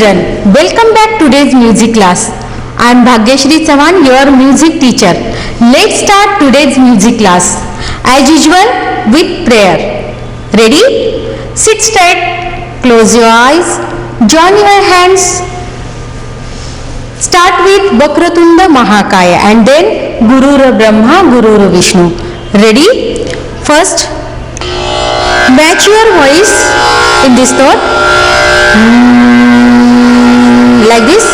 children, welcome back to today's music class. I am Bhagyashri Chavan, your music teacher. Let's start today's music class. As usual, with prayer. Ready? Sit straight, close your eyes, join your hands. Start with Vakratunda Mahakaya and then Gurur Brahma, Gurur Vishnu. Ready? First, match your voice in this note. Like this.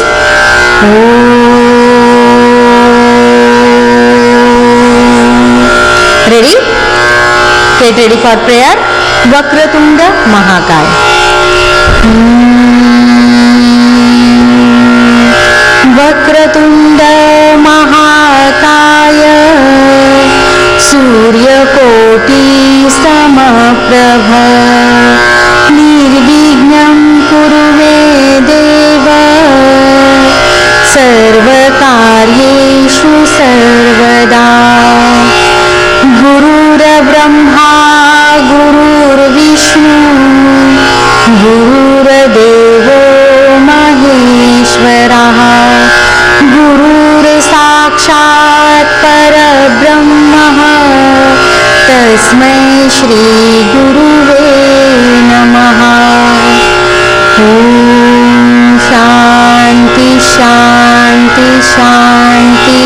Ready? Get ready for prayer. Vakratunda Mahakaya. Vakratunda Mahakaya Suryakoti Samaprabha Nirvignam Kurume Deva Sarvakaryeshu Sarvada Gurur Brahma Gurur Vishnu Gurur Devo Maheshwaraha Gurur Sakshat Parabrahma Tasmai Shri Guruve Namaha. Om Shanti Shanti Shanti.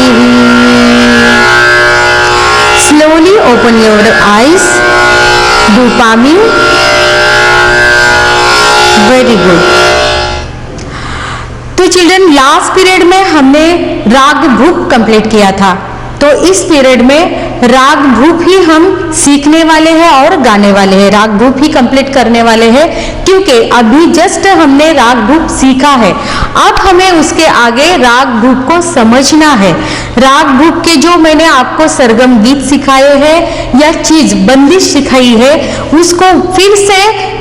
Slowly open your eyes. Do palming. Very good. तो children last period में हमने राग भूप complete किया था, तो इस period में राग भूप ही हम सीखने वाले हैं और गाने वाले हैं, राग भूप ही कंप्लीट करने वाले हैं, क्योंकि अभी जस्ट हमने राग भूप सीखा है। अब हमें उसके आगे राग भूप को समझना है। राग भूप के जो मैंने आपको सरगम गीत सिखाए हैं या चीज बंदिश सिखाई है, उसको फिर से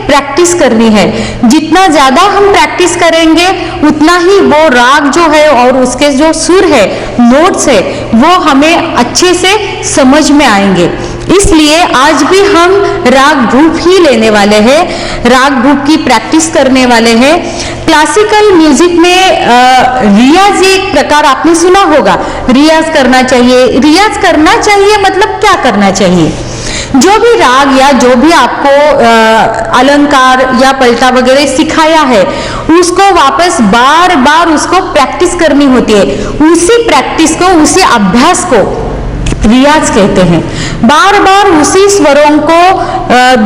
प्रैक्टिस करनी है। जितना ज्यादा हम प्रैक्टिस करेंगे उतना ही वो राग जो है और उसके जो सुर है, नोट्स है, वो हमें अच्छे से समझ में आएंगे। इसलिए आज भी हम राग भूप ही लेने वाले हैं, राग भूप की प्रैक्टिस करने वाले हैं। क्लासिकल म्यूजिक में रियाज एक प्रकार आपने सुना होगा, रियाज करना चाहिए। रियाज करना चाहिए मतलब क्या करना चाहिए? जो भी राग या जो भी आपको अलंकार या पलटा वगैरह सिखाया है, उसको वापस बार बार उसको प्रैक्टिस करनी होती है। उसी प्रैक्टिस को, उसी अभ्यास को रियाज कहते हैं। बार बार उसी स्वरों को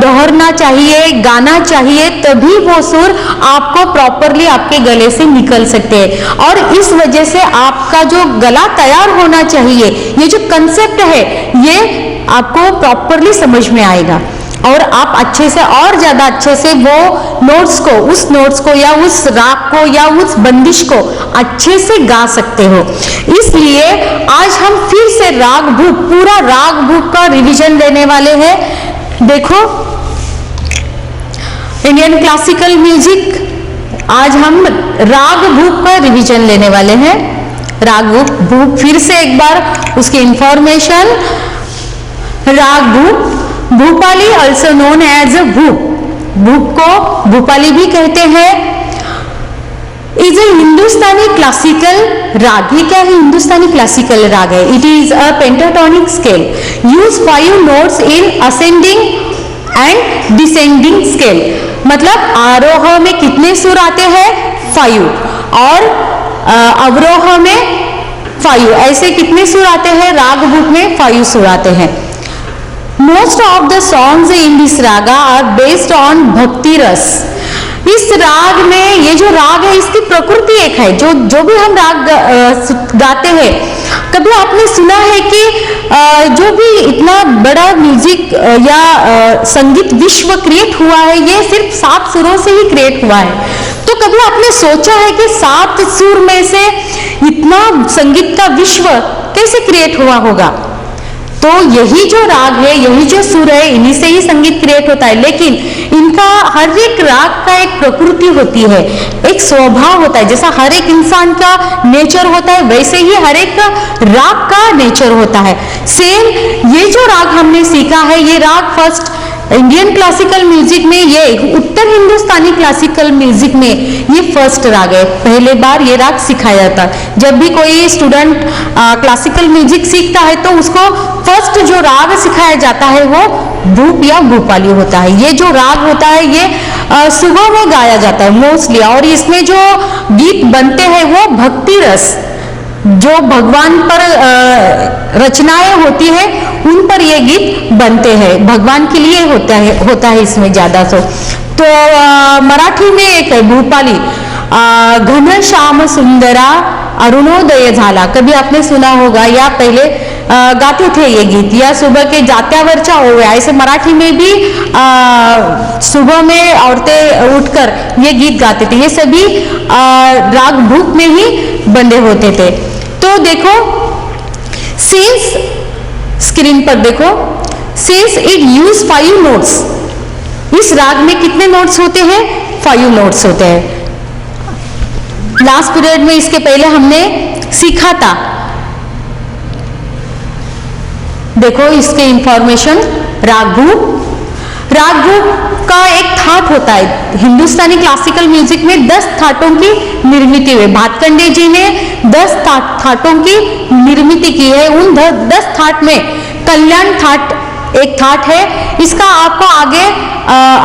दोहरना चाहिए, गाना चाहिए, तभी वो सुर आपको प्रॉपरली आपके गले से निकल सकते हैं। और इस वजह से आपका जो गला तैयार होना चाहिए, ये जो कंसेप्ट है, ये आपको प्रॉपरली समझ में आएगा और आप अच्छे से और ज्यादा अच्छे से वो नोट्स को, उस नोट्स को या उस राग को या उस बंदिश को अच्छे से गा सकते हो। इसलिए आज हम फिर से राग भूप, पूरा राग भूप का रिवीजन लेने वाले हैं। देखो, इंडियन क्लासिकल म्यूजिक, आज हम राग भूप का रिवीजन लेने वाले हैं। राग भूप फिर से एक बार उसकी इंफॉर्मेशन। राग भूप, भूपाली ऑल्सो नोन एज भूप, भूप को भूपाली भी कहते हैं, इज ए हिंदुस्तानी क्लासिकल राग। ये क्या है? हिंदुस्तानी क्लासिकल राग है। It is a pentatonic scale, use 5 notes in ascending and descending scale. मतलब आरोह में कितने सुर आते हैं? 5, और अवरोह में 5। ऐसे कितने सुर आते हैं? राग भूप में 5 सुर आते हैं। Most of the songs in this raga are based on भक्ति रस। इस राग में, ये जो राग है, इसकी प्रकृति एक है। जो भी हम राग गाते हैं, कभी आपने सुना है कि जो भी इतना बड़ा म्यूजिक या संगीत विश्व क्रिएट हुआ है, ये सिर्फ 7 सुरों से ही क्रिएट हुआ है। तो कभी आपने सोचा है कि 7 सुर में से इतना संगीत का विश्व कैसे क्रिएट हुआ होगा? तो यही जो राग है, यही जो सुर है, इन्हीं से ही संगीत क्रिएट होता है। लेकिन इनका हर एक राग का एक प्रकृति होती है, एक स्वभाव होता है। जैसा हर एक इंसान का नेचर होता है, वैसे ही हर एक राग का नेचर होता है। सेम ये जो राग हमने सीखा है, ये राग फर्स्ट इंडियन क्लासिकल म्यूजिक में, ये उत्तर हिंदुस्तानी क्लासिकल म्यूजिक में ये फर्स्ट राग है। पहले बार ये राग सिखाया था। जब भी कोई स्टूडेंट क्लासिकल म्यूजिक सीखता है तो उसको फर्स्ट जो राग सिखाया जाता है वो भूप या भूपाली होता है। ये जो राग होता है ये सुबह में गाया जाता है मोस्टली, और इसमें जो गीत बनते हैं वो भक्ति रस, जो भगवान पर रचनाएं होती है उन पर ये गीत बनते हैं, भगवान के लिए होता है इसमें ज्यादा तो मराठी में एक है भूपाली, घन श्याम सुंदरा अरुणोदय झाला, कभी आपने सुना होगा या पहले गाते थे ये गीत, या सुबह के जात्यावरच्या ओव्या, ऐसे मराठी में भी सुबह में औरतें उठकर ये गीत गाते थे। ये सभी राग भूप में ही बंधे होते थे। तो देखो सिंस स्क्रीन पर देखो, सिंस इट यूज 5 नोट्स, इस राग में कितने नोट्स होते हैं? 5 नोट्स होते हैं। लास्ट पीरियड में इसके पहले हमने सीखा था, देखो इसके इंफॉर्मेशन। राग भूप का एक थाट होता है। हिंदुस्तानी क्लासिकल म्यूजिक में 10 थाटों की निर्मित हुई। भातखंडे जी ने 10 थाटों की निर्मित की है। उन 10 थाट में कल्याण थाट एक थाट है, इसका आपको आगे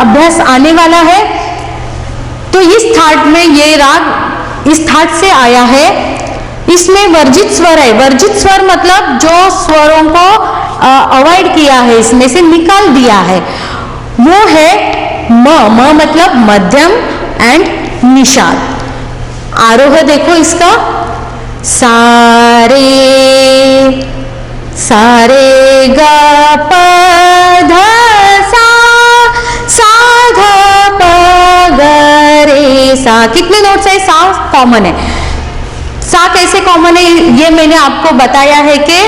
अभ्यास आने वाला है। तो इस थाट में ये राग इस थाट से आया है। इसमें वर्जित स्वर है। वर्जित स्वर मतलब जो स्वरों को अवॉइड किया है, इसमें से निकाल दिया है, वो है म मतलब मध्यम एंड निषाद। आरोह देखो इसका, सारे सारे गा प ध सा ध प ग रे सा। कितने नोट्स है? सा कॉमन है। सा कैसे कॉमन है ये मैंने आपको बताया है कि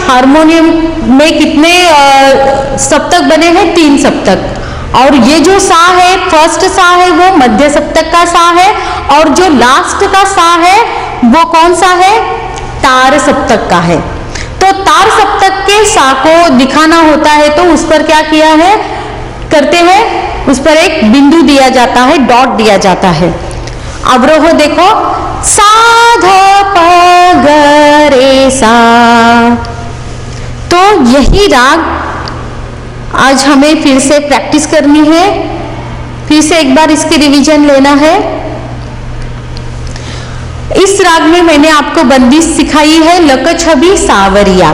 हारमोनियम में कितने सप्तक बने हैं? 3 सप्तक। और ये जो सा है, फर्स्ट सा है वो मध्य सप्तक का सा है, और जो लास्ट का सा है वो कौन सा है? तार सप्तक का है। तो तार सप्तक के सा को दिखाना होता है तो उस पर क्या किया है करते हैं, उस पर एक बिंदु दिया जाता है, डॉट दिया जाता है। अवरोह देखो, सा ध प ग रे सा। तो यही राग आज हमें फिर से प्रैक्टिस करनी है, फिर से एक बार इसकी रिवीजन लेना है। इस राग में मैंने आपको बंदिश सिखाई है, लक छवि सावरिया।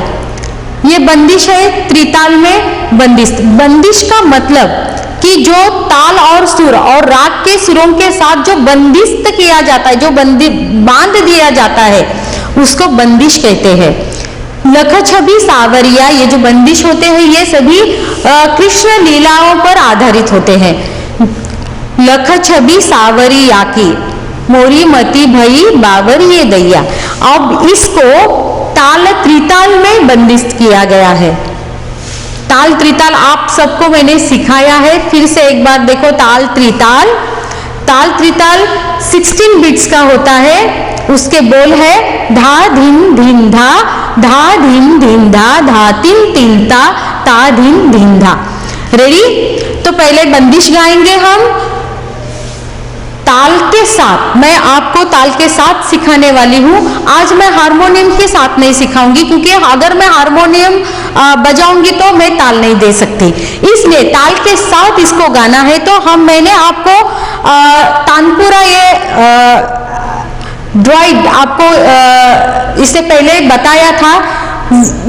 ये बंदिश है त्रिताल में बंदिश। बंदिश का मतलब कि जो ताल और सुर और राग के सुरों के साथ जो बंदिस्त किया जाता है, जो बांध दिया जाता है, उसको बंदिश कहते हैं। लख छवि सावरिया, ये जो बंदिश होते हैं ये सभी कृष्ण लीलाओं पर आधारित होते हैं। लख छवि सावरिया की मोरी मती भई बावर ये दैया। अब इसको ताल त्रिताल में बंदिस्त किया गया है। ताल त्रिताल आप सबको मैंने सिखाया है, फिर से एक बार देखो। ताल त्रिताल 16 बीट्स का होता है। उसके बोल है धा धिन धिन धा, धा धिन धिन धा, धा तिन तिन ता, ता धिन धिन धा। रेडी? तो पहले बंदिश गाएंगे हम ताल के साथ। मैं आपको ताल के साथ सिखाने वाली हूँ। आज मैं हारमोनियम के साथ नहीं सिखाऊंगी, क्योंकि अगर मैं हारमोनियम बजाऊंगी तो मैं ताल नहीं दे सकती, इसलिए ताल के साथ इसको गाना है। तो मैंने आपको तानपुरा ये ड्रॉइड आपको इससे पहले बताया था,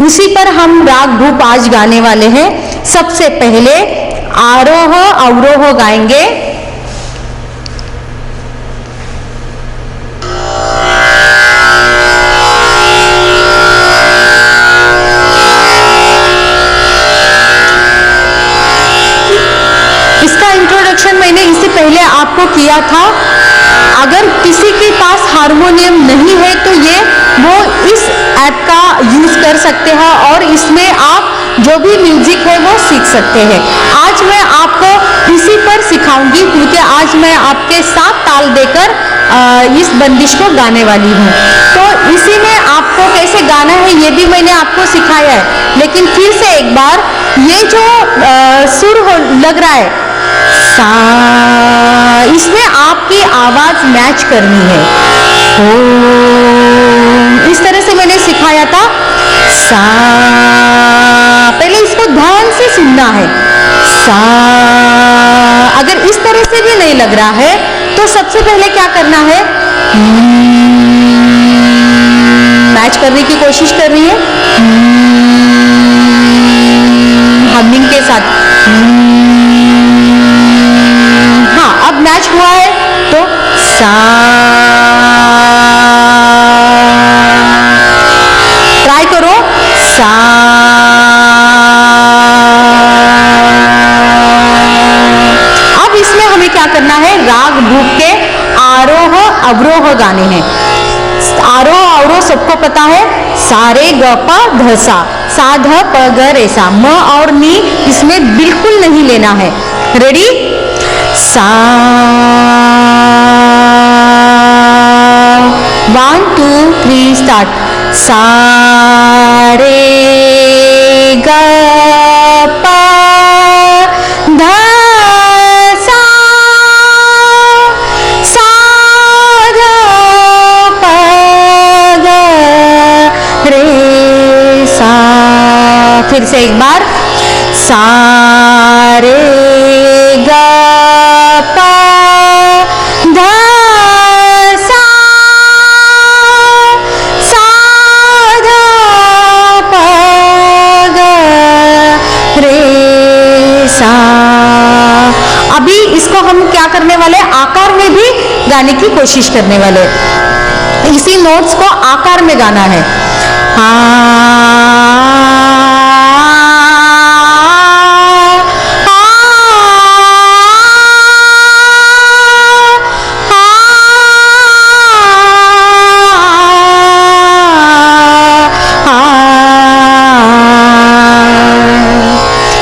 उसी पर हम राग भूप आज गाने वाले हैं। सबसे पहले आरोह अवरोह गाएंगे। मैंने इससे पहले आपको किया था। अगर किसी के पास हारमोनियम नहीं है तो वो इस ऐप का यूज कर सकते हैं और इसमें आप जो भी म्यूजिक है वो सीख सकते हैं। आज मैं आपको इसी पर सिखाऊंगी, क्योंकि आज मैं आपके साथ ताल देकर इस बंदिश को गाने वाली हूँ। तो इसी में आपको कैसे गाना है ये भी मैंने आपको सिखाया है, लेकिन फिर से एक बार ये जो सुर लग रहा है सा, इसमें आपकी आवाज मैच करनी है। ओ, इस तरह से मैंने सिखाया था। सा, पहले इसको ध्यान से सुनना है। सा, अगर इस तरह से भी नहीं लग रहा है तो सबसे पहले क्या करना है, मैच करने की कोशिश कर रही है हमिंग के साथ। हाँ, अब मैच हुआ है तो सा, ट्राई करो। सा, अब इसमें हमें क्या करना है, राग भूप के आरोह अवरोह गाने हैं। आरोह अवरोह सबको पता है, सारे ग प ध सा, सा ध प ग रे सा, म और नी इसमें बिल्कुल नहीं लेना है। रेडी? सा, 1 2 3 स्टार्ट। सा रे ग प ध सा, सा ध प ग रे सा। फिर से एक बार। सा रे ग प ध सा, सा ध प ग रे सा। अभी इसको हम क्या करने वाले, आकार में भी गाने की कोशिश करने वाले। इसी नोट्स को आकार में गाना है।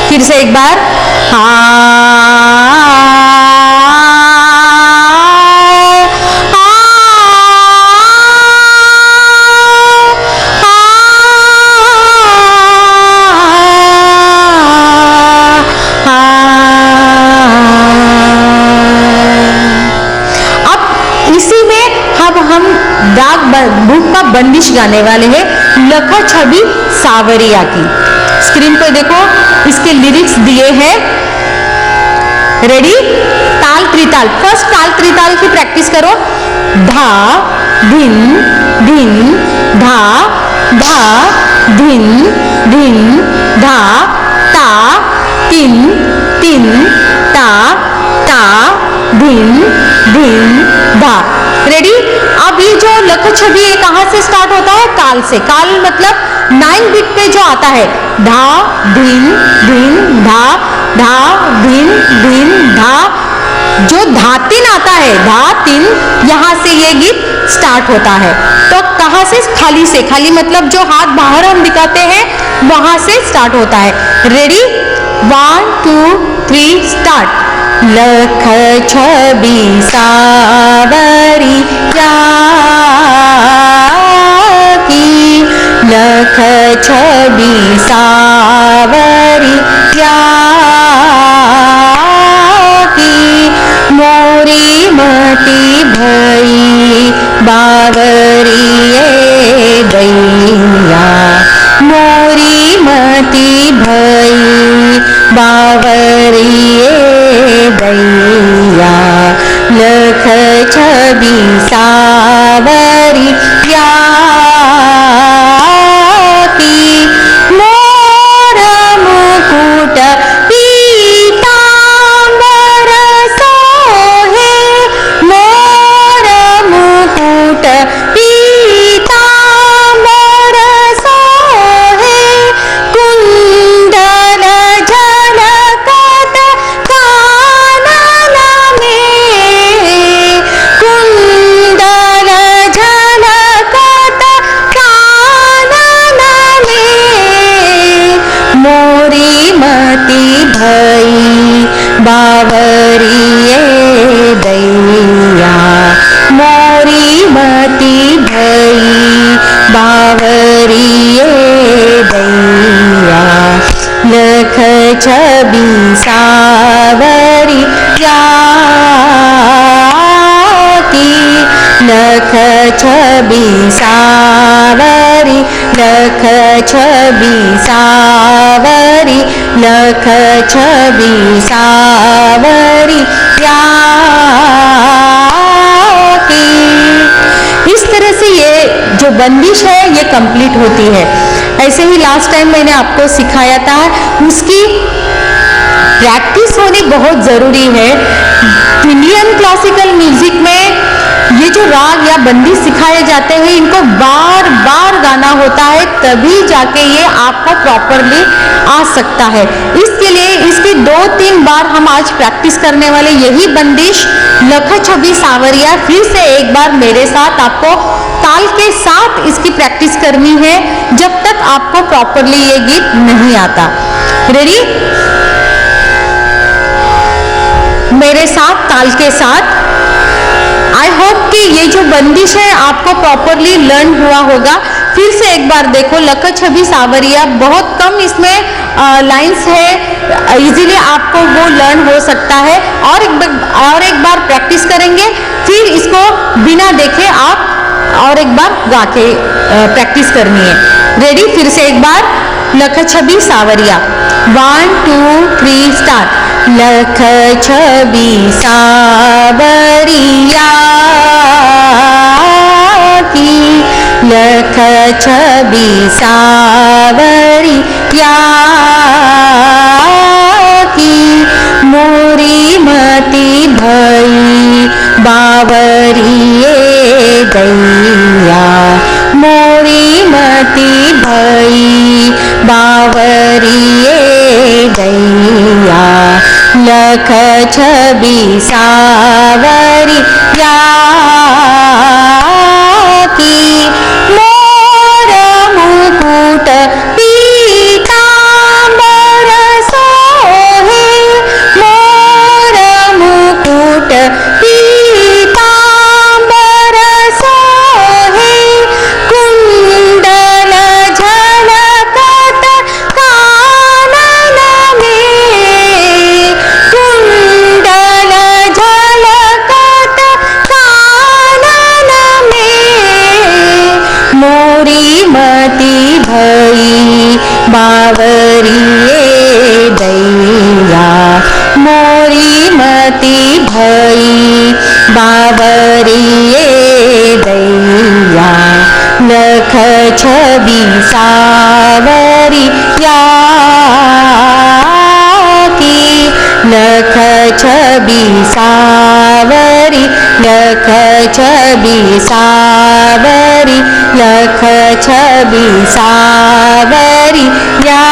फिर से एक बार। भूप का बंदिश गाने वाले हैं लखा छवि सावरिया की। स्क्रीन पे देखो, इसके लिरिक्स दिए हैं। रेडी? ताल त्रिताल। फर्स्ट ताल त्रिताल की प्रैक्टिस करो। धा धिन धिन धा, धा धिन धिन धा, ता तिन तिन ता, ता धिन धिन धा। रेडी? अब ये जो लख छवि है कहां से स्टार्ट होता है? काल से। काल मतलब 9 बीट पे जो आता है, धा धिन धिन धा, धा धिन धिन धा। जो धातिन आता है, धातिन, यहां से ये गीत स्टार्ट होता है। तो कहां से? खाली से। खाली मतलब जो हाथ बाहर हम दिखाते हैं वहां से स्टार्ट होता है। रेडी? 1 2 3 स्टार्ट। लख छवि सावरिया की, लख छवि सावरिया की, मोरी मती भई बावरिए दैया, मोरी मती भई बावरिए दैया, लख छवि सावरिया की, मोर मुकुट पीतांबर सोहे, मोर मुकुट छवि सावरी, लख छवि सावरी, लख छवि सावरी या की। इस तरह से ये जो बंदिश है ये कंप्लीट होती है। ऐसे ही लास्ट टाइम मैंने आपको सिखाया था, उसकी प्रैक्टिस होनी बहुत जरूरी है। इंडियन क्लासिकल म्यूजिक में ये जो राग या बंदिश सिखाए जाते हैं, इनको बार बार गाना होता है, तभी जाके ये आपको प्रॉपरली आ सकता है। इसके लिए इसकी 2-3 बार हम आज प्रैक्टिस करने वाले यही बंदिश लख छवि सावरिया। फिर से एक बार मेरे साथ आपको ताल के साथ इसकी प्रैक्टिस करनी है, जब तक आपको प्रॉपरली ये गीत नहीं आता। रेडी? मेरे साथ ताल के साथ। आई होप कि ये जो बंदिश है आपको प्रॉपरली लर्न हुआ होगा। फिर से एक बार देखो, लख छवि सावरिया, बहुत कम इसमें लाइंस है, इजीली आपको वो लर्न हो सकता है। और एक बार प्रैक्टिस करेंगे, फिर इसको बिना देखे आप और एक बार गा के प्रैक्टिस करनी है। रेडी? फिर से एक बार लख छवि सावरिया। 1 2 3 स्टार्ट। लख छवि सावरिया की, लख छवि सावरिया की, मोरी मति भई बावरिए दैया, मोरी मति भई बावरिए दैया, लख छवि सावरिया की, मोर मुकुट पीतांबर सोहे, मोर मुकुट पीतांबर सोहे, कुंडल झलकत कानन में, कुंडल झलकत कानन में, मोरी मति भई बावरिए दैया, मोरी मति भई बावरिए दैया, लख छवि सावरिया की, लख छवि सावरी, लख छवि सावरी, लख छवि सावरिया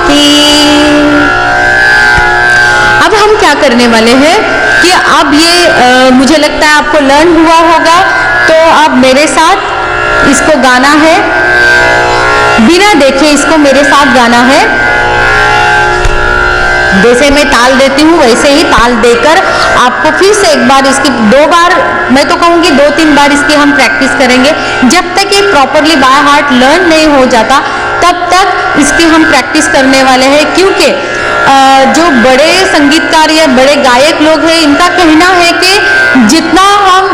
की। अब हम क्या करने वाले हैं कि अब ये मुझे लगता है आपको लर्न हुआ होगा, तो अब मेरे साथ इसको गाना है, बिना देखे इसको मेरे साथ गाना है। जैसे मैं ताल देती हूँ वैसे ही ताल देकर आपको फिर से एक बार इसकी 2 बार, मैं तो कहूँगी 2-3 बार इसकी हम प्रैक्टिस करेंगे। जब तक ये प्रॉपरली बाय हार्ट लर्न नहीं हो जाता, तब तक इसकी हम प्रैक्टिस करने वाले हैं। क्योंकि जो बड़े संगीतकार या बड़े गायक लोग हैं, इनका कहना है कि जितना हम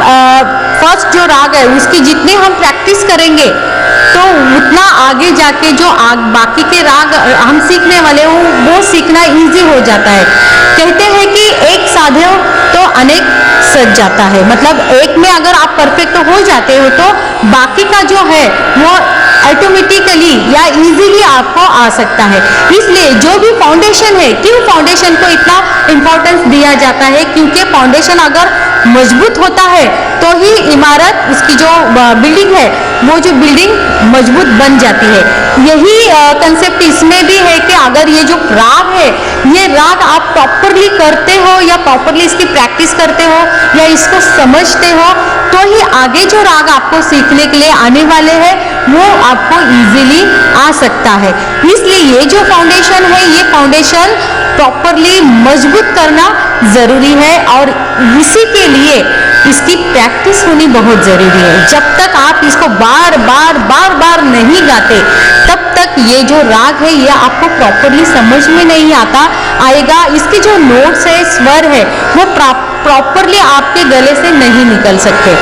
फर्स्ट जो राग है उसकी जितनी हम प्रैक्टिस करेंगे, तो उतना आगे जाके जो बाकी के राग हम सीखने वाले हो वो सीखना इजी हो जाता है। कहते हैं कि एक साधे तो अनेक सज जाता है, मतलब एक में अगर आप परफेक्ट हो जाते हो तो बाकी का जो है वो ऑटोमेटिकली या इजीली आपको आ सकता है। इसलिए जो भी फाउंडेशन है, क्यों फाउंडेशन को इतना इम्पोर्टेंस दिया जाता है? क्योंकि फाउंडेशन अगर मजबूत होता है तो ही इमारत, उसकी जो बिल्डिंग है वो जो बिल्डिंग मजबूत बन जाती है। यही कंसेप्ट इसमें भी है कि अगर ये जो राग है, ये राग आप प्रॉपरली करते हो या प्रॉपरली इसकी प्रैक्टिस करते हो या इसको समझते हो, तो ही आगे जो राग आपको सीखने के लिए आने वाले हैं वो आपको इजीली आ सकता है। इसलिए ये जो फाउंडेशन है, ये फाउंडेशन प्रॉपरली मजबूत करना जरूरी है और इसी के लिए इसकी प्रैक्टिस होनी बहुत जरूरी है। जब तक आप इसको बार बार नहीं गाते, तब तक ये जो राग है ये आपको प्रॉपरली समझ में नहीं आएगा। इसके जो नोट्स है, स्वर है, वो प्रॉपरली आपके गले से नहीं निकल सकते।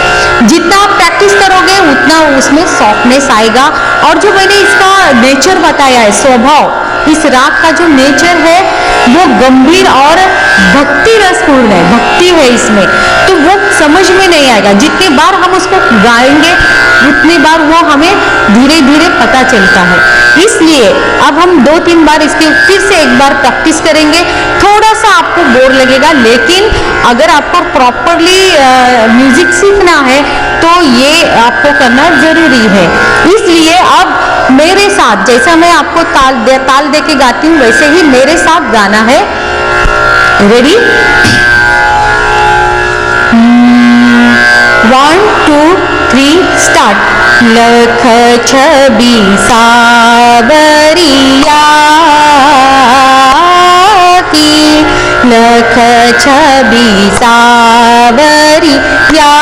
जितना आप प्रैक्टिस करोगे उतना उसमें सॉफ्टनेस आएगा। और जो मैंने इसका नेचर बताया है, स्वभाव, इस राग का जो नेचर है वो गंभीर और भक्ति रसपूर्ण है, भक्ति है इसमें, तो वो समझ में नहीं आएगा। जितनी बार हम उसको गाएंगे उतनी बार वो हमें धीरे धीरे पता चलता है। इसलिए अब हम 2-3 बार इसके फिर से एक बार प्रैक्टिस करेंगे। थोड़ा सा आपको बोर लगेगा, लेकिन अगर आपको प्रॉपरली म्यूजिक सीखना है तो ये आपको करना जरूरी है। इसलिए अब मेरे साथ, जैसा मैं आपको ताल दे के गाती हूँ वैसे ही मेरे साथ गाना है। रेडी? 1 2 3 स्टार्ट। लख छवि सावरिया की, लख छवि सावरिया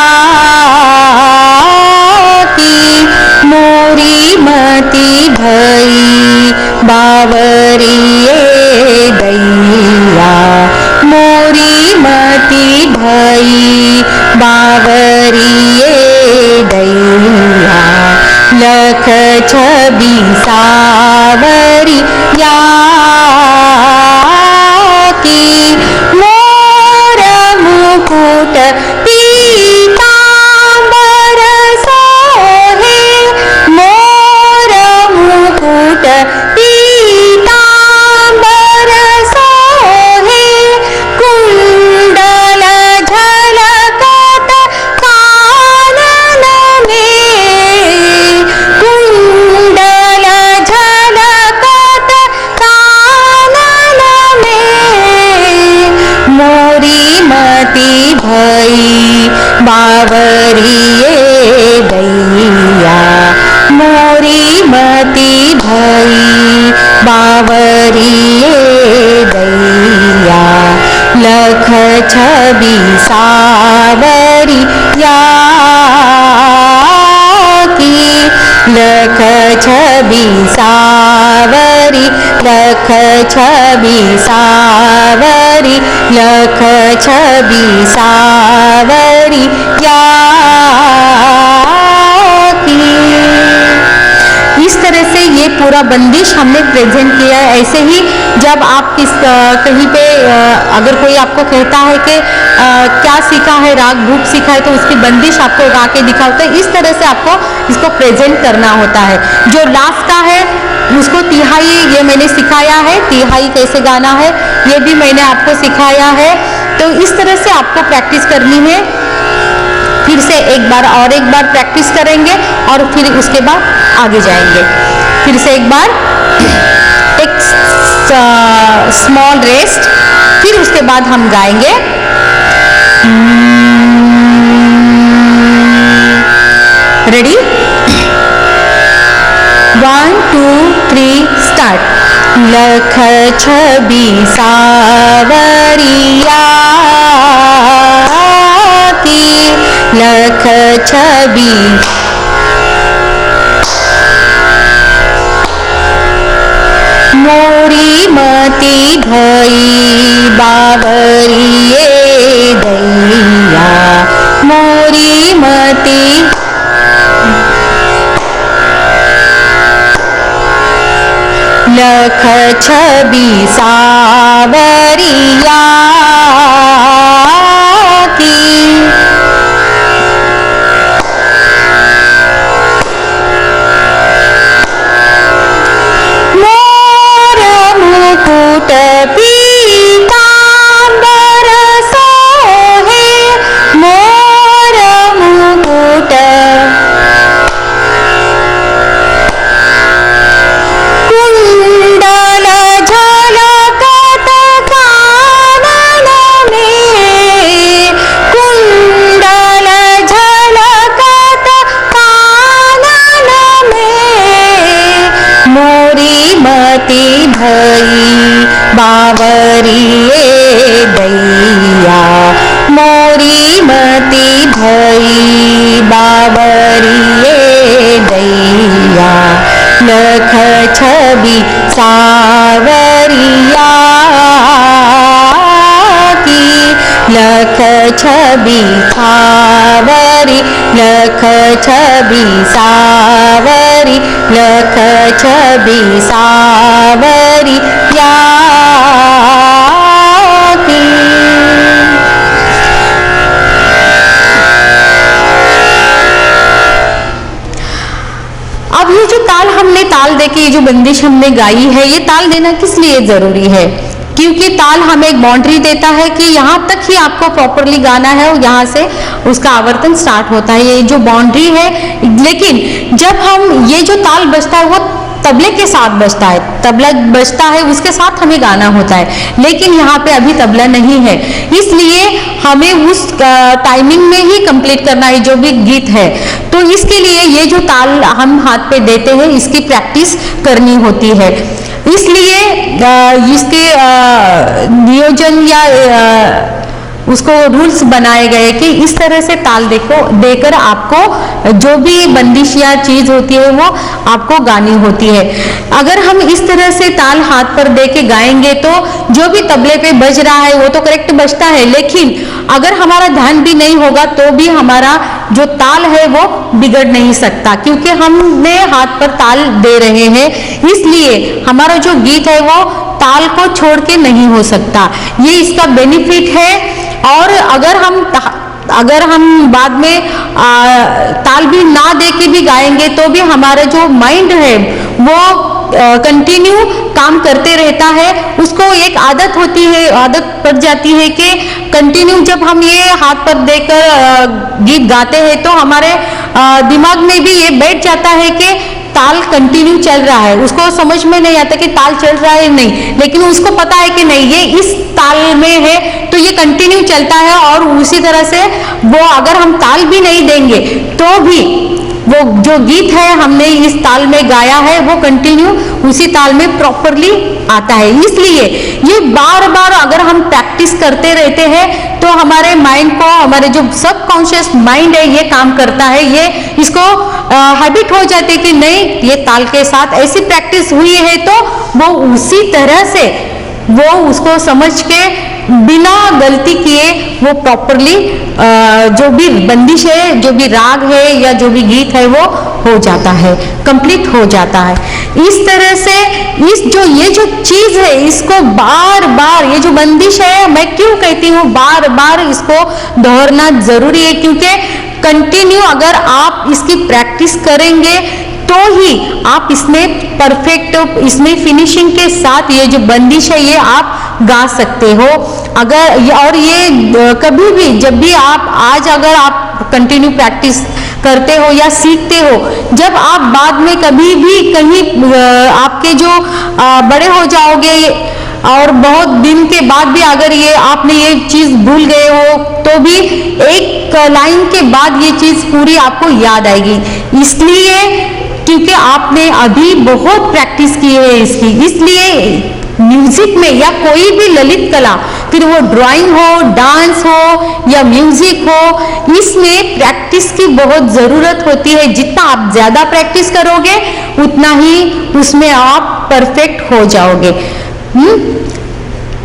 की, मोरी मति भई बावरिए दैया, मोरी मति भई बावरिए दैया, लख छवि सावरिया की, मोर मुकुट पीतांबर सोहे, मोर मुकुट पीतांबर सोहे, कुंडल झलकत कानन में, कुंडल झलकत कानन में, मोरी मति भई बावरिए दैया, मोरी मति भई बावरिए दैया, लख छवि सावरिया की, लख छवि सावरी, लख छवि सावरी, लख छवि सावरिया की। इस तरह से ये पूरा बंदिश हमने प्रेजेंट किया है। ऐसे ही जब आप कहीं पे अगर कोई आपको कहता है कि क्या सीखा है, राग भूप सीखा है, तो उसकी बंदिश आपको गा के दिखा होता है। इस तरह से आपको इसको प्रेजेंट करना होता है। जो लास्ट का है उसको तिहाई, ये मैंने सिखाया है, तिहाई कैसे गाना है ये भी मैंने आपको सिखाया है। तो इस तरह से आपको प्रैक्टिस करनी है। फिर से एक बार और एक बार प्रैक्टिस करेंगे और फिर उसके बाद आगे जाएंगे। फिर से एक बार एक स्मॉल रेस्ट, फिर उसके बाद हम गाएंगे। रेडी? 1 2 3 स्टार्ट। लख छवि सावरिया की, लख छवि मोरी मति भई बावरिए दैया, मोरी मति लख छवि सावरिया की, मोर मुकुट पीतांबर सोहे, मोर मुकुट कुंडल झलकत कानन में, कुंडल झलकत कानन में, मोरी मति भई बावरिए दैया, मोरी मति भई बावरिए दैया, लख छवि सावरिया की, लख छवि सावरी, लख छवि सावरी, लख छवि सावरी या की। अब ये जो ताल हमने ताल देके ये जो बंदिश हमने गाई है, ये ताल देना किस लिए जरूरी है? क्योंकि ताल हमें एक बाउंड्री देता है कि यहाँ तक ही आपको प्रॉपरली गाना है और यहाँ से उसका आवर्तन स्टार्ट होता है, ये जो बाउंड्री है। लेकिन जब हम ये जो ताल बजता है वो तबले के साथ बजता है, तबला बजता है उसके साथ हमें गाना होता है, लेकिन यहाँ पे अभी तबला नहीं है, इसलिए हमें उस टाइमिंग में ही कंप्लीट करना है जो भी गीत है। तो इसके लिए ये जो ताल हम हाथ पे देते हैं इसकी प्रैक्टिस करनी होती है। इसलिए इसके नियोजन या उसको रूल्स बनाए गए कि इस तरह से ताल देकर आपको जो भी बंदिश या चीज होती है वो आपको गानी होती है। अगर हम इस तरह से ताल हाथ पर दे के गाएंगे तो जो भी तबले पे बज रहा है वो तो करेक्ट बजता है, लेकिन अगर हमारा ध्यान भी नहीं होगा तो भी हमारा जो ताल है वो बिगड़ नहीं सकता, क्योंकि हमने हाथ पर ताल दे रहे हैं, इसलिए हमारा जो गीत है वो ताल को छोड़ के नहीं हो सकता। ये इसका बेनिफिट है। और अगर हम बाद में ताल भी ना दे के भी गाएंगे तो भी हमारा जो माइंड है वो कंटिन्यू काम करते रहता है, उसको एक आदत होती है, आदत पड़ जाती है कि कंटिन्यू जब हम ये हाथ पर देकर गीत गाते हैं तो हमारे दिमाग में भी ये बैठ जाता है कि ताल कंटिन्यू चल रहा है। उसको समझ में नहीं आता कि ताल चल रहा है नहीं, लेकिन उसको पता है कि नहीं ये इस ताल में है तो ये कंटिन्यू चलता है। और उसी तरह से वो अगर हम ताल भी नहीं देंगे तो भी वो जो गीत है हमने इस ताल में गाया है वो कंटिन्यू उसी ताल में प्रॉपरली आता है। इसलिए ये बार बार अगर हम प्रैक्टिस करते रहते हैं तो हमारे माइंड को, हमारे जो सबकॉन्शियस माइंड है ये काम करता है, ये इसको हैबिट हो जाती है कि नहीं ये ताल के साथ ऐसी प्रैक्टिस हुई है तो वो उसी तरह से वो उसको समझ के बिना गलती किए वो प्रॉपरली जो भी बंदिश है, जो भी राग है या जो भी गीत है वो हो जाता है, कंप्लीट हो जाता है। इस तरह से ये जो चीज है इसको बार बार, ये जो बंदिश है मैं क्यों कहती हूँ बार बार इसको दोहराना जरूरी है, क्योंकि कंटिन्यू अगर आप इसकी प्रैक्टिस करेंगे तो ही आप इसमें परफेक्ट, इसमें फिनिशिंग के साथ ये जो बंदिश है ये आप गा सकते हो। अगर और ये कभी भी जब भी आप अगर आप कंटिन्यू प्रैक्टिस करते हो या सीखते हो, जब आप बाद में कभी भी कहीं आपके जो बड़े हो जाओगे और बहुत दिन के बाद भी अगर ये आपने ये चीज भूल गए हो तो भी एक लाइन के बाद ये चीज पूरी आपको याद आएगी, इसलिए क्योंकि आपने अभी बहुत प्रैक्टिस की है इसकी। इसलिए म्यूजिक में या कोई भी ललित कला, फिर वो ड्राइंग हो, डांस हो या म्यूजिक हो, इसमें प्रैक्टिस की बहुत जरूरत होती है। जितना आप ज्यादा प्रैक्टिस करोगे उतना ही उसमें आप परफेक्ट हो जाओगे।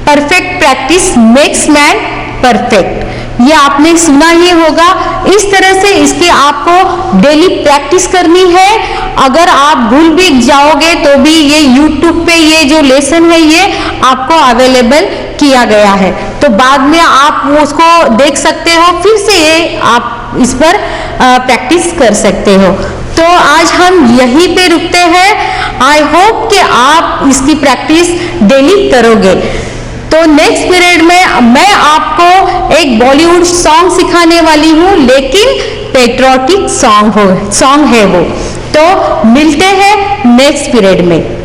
Perfect practice makes man perfect, ये आपने सुना ही होगा। इस तरह से इसकी आपको डेली प्रैक्टिस करनी है। अगर आप भूल भी जाओगे तो भी ये YouTube पे ये जो लेसन है ये आपको अवेलेबल किया गया है, तो बाद में आप उसको देख सकते हो, फिर से ये आप इस पर प्रैक्टिस कर सकते हो। तो आज हम यहीं पे रुकते हैं। आई होप कि आप इसकी प्रैक्टिस डेली करोगे। तो नेक्स्ट पीरियड में मैं आपको एक बॉलीवुड सॉन्ग सिखाने वाली हूँ, लेकिन पेट्रियोटिक सॉन्ग है वो। तो मिलते हैं नेक्स्ट पीरियड में।